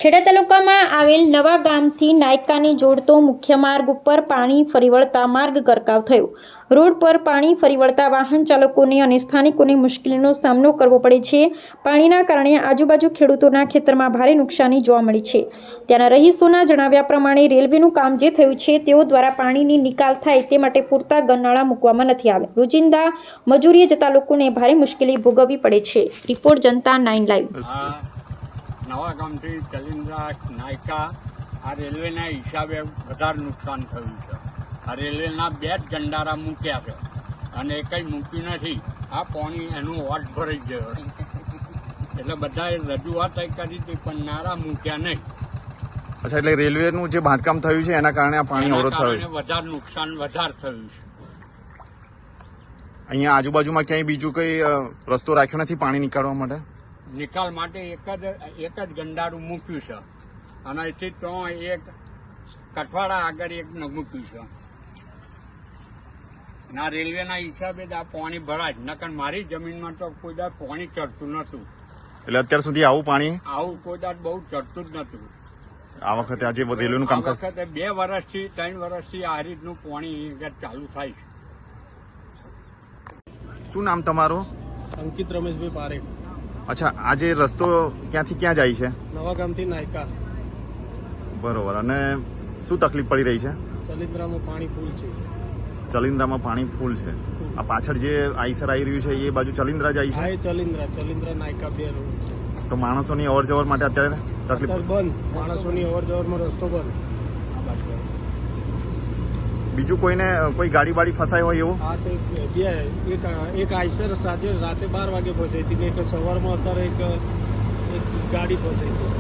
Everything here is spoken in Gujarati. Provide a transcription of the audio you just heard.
ખેડા તાલુકામાં આવેલ નવા ગામથી નાયકાને જોડતો મુખ્ય માર્ગ ઉપર પાણી ફરી વળતા માર્ગ ગરકાવ થયો। રોડ પર પાણી ફરી વળતા વાહન ચાલકોને અને સ્થાનિકોને મુશ્કેલીનો સામનો કરવો પડે છે। પાણીના કારણે આજુબાજુ ખેડૂતોના ખેતરમાં ભારે નુકસાની જોવા મળી છે। ત્યાંના રહીશોના જણાવ્યા પ્રમાણે રેલવેનું કામ જે થયું છે તેઓ દ્વારા પાણીની નિકાલ થાય તે માટે પૂરતા ગરનાળા મૂકવામાં નથી આવ્યા। રોજિંદા મજૂરીએ જતા લોકોને ભારે મુશ્કેલી ભોગવવી પડે છે। રિપોર્ટ जनता 9 लाइव। नवा गामथी चलिंद्रा नायका आ रेलवेना हिसाबे वधारे नुकसान थयुं छे। आ रेलवेना बे ज गंडारा मूक्या छे अने एकई मूक्युं नथी। आ पाणी एनो वोट भराई गयो એટલે બધાએ રજૂઆત કરી હતી પણ નારા મૂક્યા નહીં। અચ્છા, એટલે રેલવેનું જે બાંધકામ થયું છે એના કારણે આ પાણી અવરોધ થયો છે, વધારે નુકસાન વધારે થયું છે। અહીંયા આજુબાજુમાં ક્યાંય બીજું કઈ રસ્તો રાખ્યો નથી પાણી નીકાળવા માટે? નિકાલ માટે એક જ ગંડારું મૂક્યું છે અને અહીંથી તો એક કઠવાડા આગળ એક મૂક્યું છે। ના રેલવેના હિસાબે જ આ પાણી ભરાય, નકર મારી જમીનમાં તો કોઈ દાડ પાણી ચડતું નતું। એટલે અત્યાર સુધી આવું પાણી કોઈ દાડ બહુ ચડતું જ નતું। આ વખતે આજે રેલવેનું કામ આ વખતે 2 વર્ષથી 3 વર્ષથી આ રીતનું પાણી ચાલુ થાય છે। શું નામ તમારું? અંકિત રમેશભાઈ પારેખ। અચ્છા, આ જે રસ્તો ક્યાંથી ક્યાં જાય છે? નવા ગામથી નાયકા। બરોબર, અને શું તકલીફ પડી રહી છે? ચલિન્દ્રામાં પાણી ફૂલ છે। ચલિન્દ્રામાં પાણી ફૂલ છે। આ પાછળ જે આઈસર આવી રહ્યું છે એ બાજુ ચલિન્દ્રા જાય છે? હા, ચલિન્દ્રા નાયકા 2 રોડ। તો માણસોની અવર જવર માટે અત્યારે તકલીફ બંધ, માણસોની અવર જવરમાં રસ્તો બંધ। બીજું કોઈ ગાડી બાડી ફસાય હોય એવું? હા, તો એક આઈસર સાથે રાતે 12 વાગે પહોંચાઈ હતી ને એક સવારમાં અત્યારે એક ગાડી પહોંચાઈ હતી।